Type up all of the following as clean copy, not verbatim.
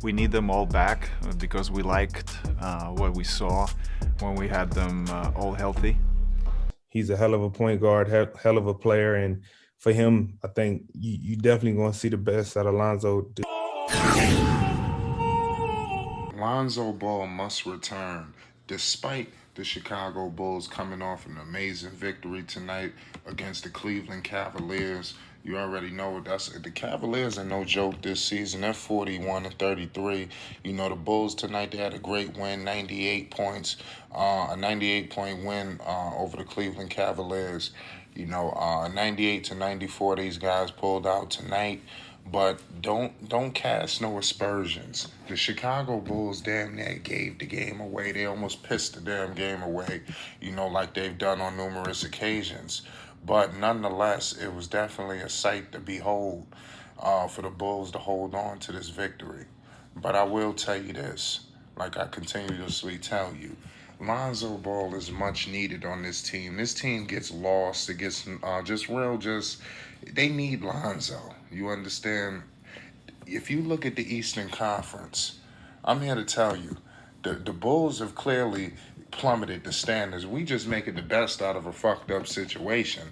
We need them all back because we liked what we saw when we had them all healthy. He's a hell of a point guard, hell of a player, and for him, I think you definitely going to see the best out of Lonzo. Lonzo Ball must return, despite the Chicago Bulls coming off an amazing victory tonight against the Cleveland Cavaliers. You already know that's the Cavaliers are no joke this season. They're 41-33. You know the Bulls tonight. They had a great win, 98 points, a 98-point win over the Cleveland Cavaliers. 98-94. These guys pulled out tonight. But don't cast no aspersions. The Chicago Bulls damn near gave the game away. They almost pissed the damn game away, like they've done on numerous occasions. But nonetheless, it was definitely a sight to behold for the Bulls to hold on to this victory. But I will tell you this, like I continuously tell you, Lonzo Ball is much needed on this team. This team gets lost. It gets they need Lonzo. You understand? If you look at the Eastern Conference, I'm here to tell you, the Bulls have clearly plummeted the standards. We just making the best out of a fucked up situation.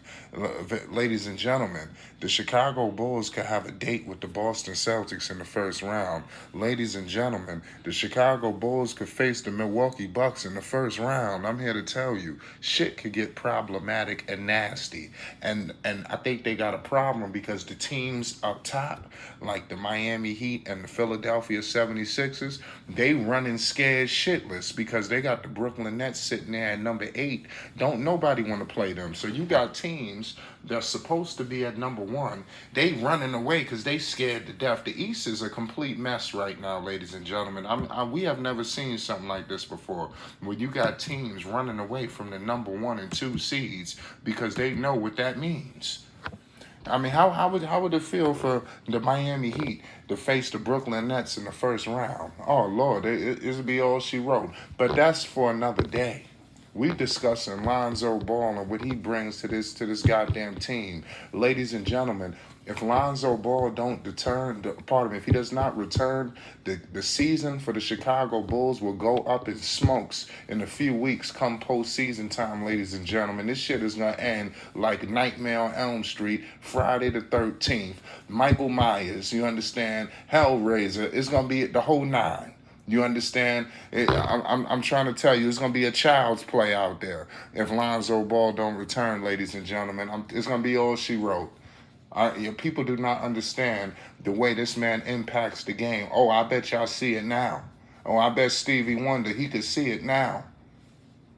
Ladies and gentlemen, the Chicago Bulls could have a date with the Boston Celtics in the first round. Ladies and gentlemen, the Chicago Bulls could face the Milwaukee Bucks in the first round. I'm here to tell you, shit could get problematic and nasty. And I think they got a problem because the teams up top, like the Miami Heat and the Philadelphia 76ers, they running scared shitless because they got the Brooklyn Nets sitting there at number 8. Don't nobody want to play them. So you got teams that's supposed to be at number 1. They running away because they scared to death. The East is a complete mess right now, ladies and gentlemen. We have never seen something like this before, where you got teams running away from the number 1 and 2 seeds because they know what that means. I mean, how would it feel for the Miami Heat to face the Brooklyn Nets in the first round? Oh Lord, it'll be all she wrote. But that's for another day. We discussing Lonzo Ball and what he brings to this goddamn team, ladies and gentlemen. If Lonzo Ball don't if he does not return, the season for the Chicago Bulls will go up in smokes in a few weeks come postseason time, ladies and gentlemen. This shit is going to end like Nightmare on Elm Street, Friday the 13th. Michael Myers, you understand? Hellraiser, it's going to be the whole nine. You understand? I'm trying to tell you, it's going to be a child's play out there if Lonzo Ball don't return, ladies and gentlemen. It's going to be all she wrote. People do not understand the way this man impacts the game. Oh, I bet y'all see it now. Oh, I bet Stevie Wonder, he could see it now.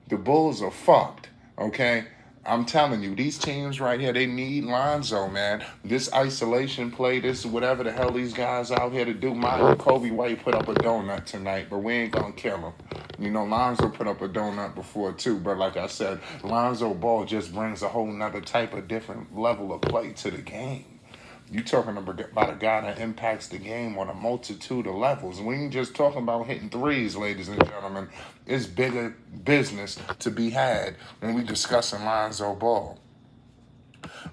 The Bulls are fucked, okay? I'm telling you, these teams right here, they need Lonzo, man. This isolation play, this whatever the hell these guys out here to do. Kobe White put up a donut tonight, but we ain't gonna kill him. Lonzo put up a donut before too, but like I said, Lonzo Ball just brings a whole nother type of different level of play to the game. You talking about a guy that impacts the game on a multitude of levels. We ain't just talking about hitting threes, ladies and gentlemen. It's bigger business to be had when we discussing Lonzo Ball.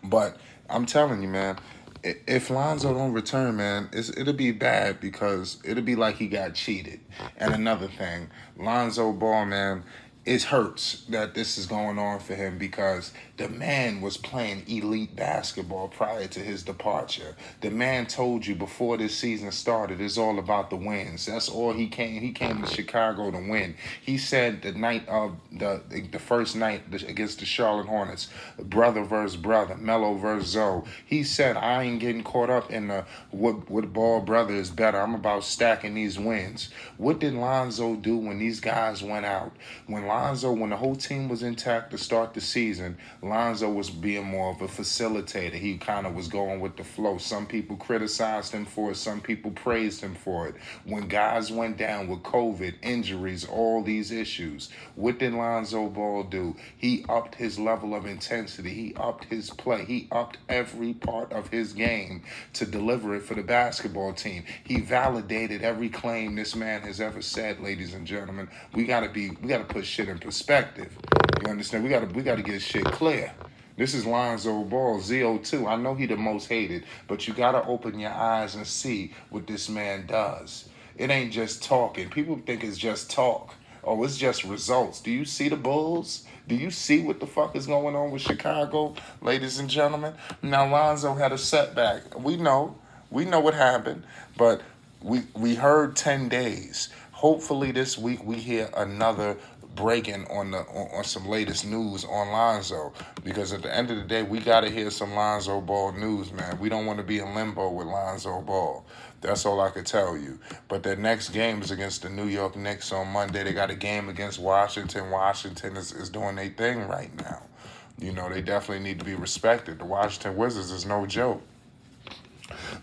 But I'm telling you, man, if Lonzo don't return, man, it'll be bad because it'll be like he got cheated. And another thing, Lonzo Ball, man, it hurts that this is going on for him because the man was playing elite basketball prior to his departure. The man told you before this season started, it's all about the wins. That's all he came. He came to Chicago to win. He said the night of the first night against the Charlotte Hornets, brother versus brother, Melo versus Zoe. He said, I ain't getting caught up in the what ball brother is better. I'm about stacking these wins. What did Lonzo do when these guys went out? When the whole team was intact to start the season, Lonzo was being more of a facilitator. He kind of was going with the flow. Some people criticized him for it. Some people praised him for it. When guys went down with COVID, injuries, all these issues, what did Lonzo Ball do? He upped his level of intensity. He upped his play. He upped every part of his game to deliver it for the basketball team. He validated every claim this man has ever said, ladies and gentlemen. We gotta put shit in perspective. You understand? We gotta get shit clear. This is Lonzo Ball, ZO2. I know he the most hated, but you gotta open your eyes and see what this man does. It ain't just talking. People think it's just talk. Oh, it's just results. Do you see the Bulls? Do you see what the fuck is going on with Chicago, ladies and gentlemen? Now, Lonzo had a setback. We know. We know what happened. But we heard 10 days. Hopefully this week we hear another breaking on some latest news on Lonzo, because at the end of the day we got to hear some Lonzo Ball news, man. We don't want to be in limbo with Lonzo Ball. That's all I could tell you. But their next game is against the New York Knicks on Monday. They got a game against Washington. Washington is doing their thing right now. You know, they definitely need to be respected. The Washington Wizards is no joke.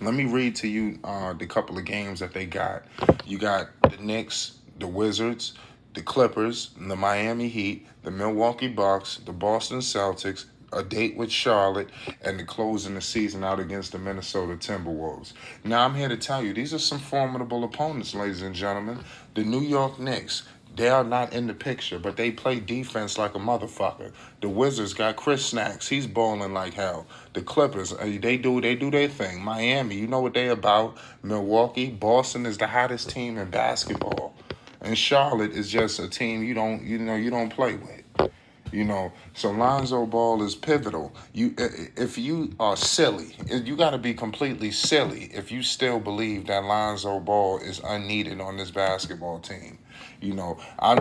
Let me read to you the couple of games that they got. You got the Knicks, the Wizards, the Clippers, the Miami Heat, the Milwaukee Bucks, the Boston Celtics, a date with Charlotte, and the closing the season out against the Minnesota Timberwolves. Now, I'm here to tell you, these are some formidable opponents, ladies and gentlemen. The New York Knicks, they are not in the picture, but they play defense like a motherfucker. The Wizards got Chris Snacks. He's balling like hell. The Clippers, they do their thing. Miami, you know what they about. Milwaukee, Boston is the hottest team in basketball. And Charlotte is just a team you don't play with. You know, so Lonzo Ball is pivotal. If you are silly, you got to be completely silly if you still believe that Lonzo Ball is unneeded on this basketball team. You know, I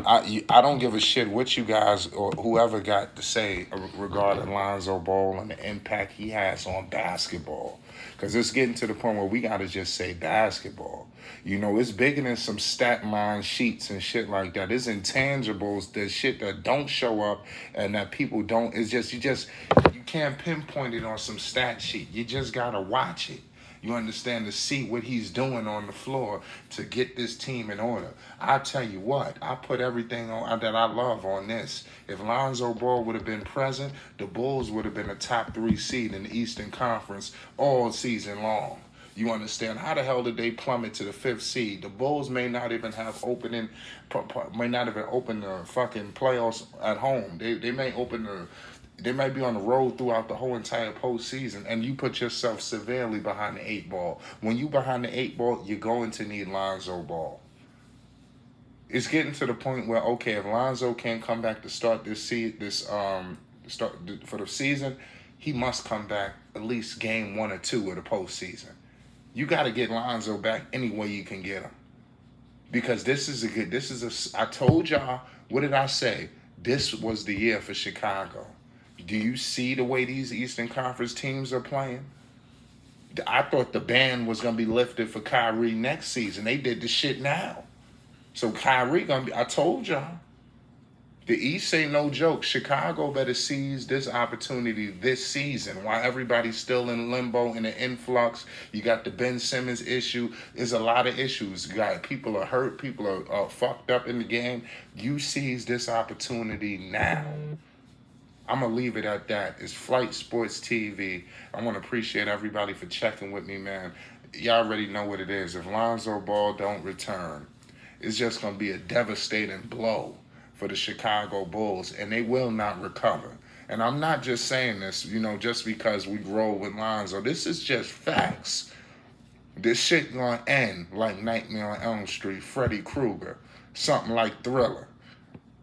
don't give a shit what you guys or whoever got to say regarding Lonzo Ball and the impact he has on basketball. Because it's getting to the point where we got to just say basketball. You know, it's bigger than some stat line sheets and shit like that. It's intangibles, the shit that don't show up and that people don't. It's just, you can't pinpoint it on some stat sheet. You just got to watch it. You understand, to see what he's doing on the floor to get this team in order. I tell you what, I put everything on that I love on this. If Lonzo Ball would have been present, the Bulls would have been a top 3 seed in the Eastern Conference all season long. You understand? How the hell did they plummet to the 5th seed? The Bulls may not even have opened the fucking playoffs at home. They may open the. They might be on the road throughout the whole entire postseason, and you put yourself severely behind the 8 ball. When you behind the 8 ball, you're going to need Lonzo Ball. It's getting to the point where, okay, if Lonzo can't come back to start for the season, he must come back at least game 1 or 2 of the postseason. You got to get Lonzo back any way you can get him, because I told y'all, what did I say? This was the year for Chicago. Do you see the way these Eastern Conference teams are playing? I thought the ban was going to be lifted for Kyrie next season. They did the shit now. So Kyrie going to be, I told y'all, the East ain't no joke. Chicago better seize this opportunity this season while everybody's still in limbo, in an influx. You got the Ben Simmons issue. There's a lot of issues. You got people are hurt. People are fucked up in the game. You seize this opportunity now. I'm going to leave it at that. It's Flight Sports TV. I want to appreciate everybody for checking with me, man. Y'all already know what it is. If Lonzo Ball don't return, it's just going to be a devastating blow for the Chicago Bulls, and they will not recover. And I'm not just saying this, just because we roll with Lonzo. This is just facts. This shit going to end like Nightmare on Elm Street, Freddy Krueger, something like Thriller.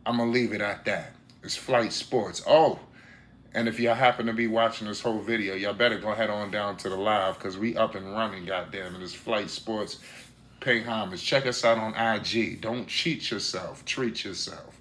I'm going to leave it at that. It's Flight Sports. Oh, and if y'all happen to be watching this whole video, y'all better go head on down to the live, because we up and running, goddamn it. It's Flight Sports. Pay homage. Check us out on IG. Don't cheat yourself. Treat yourself.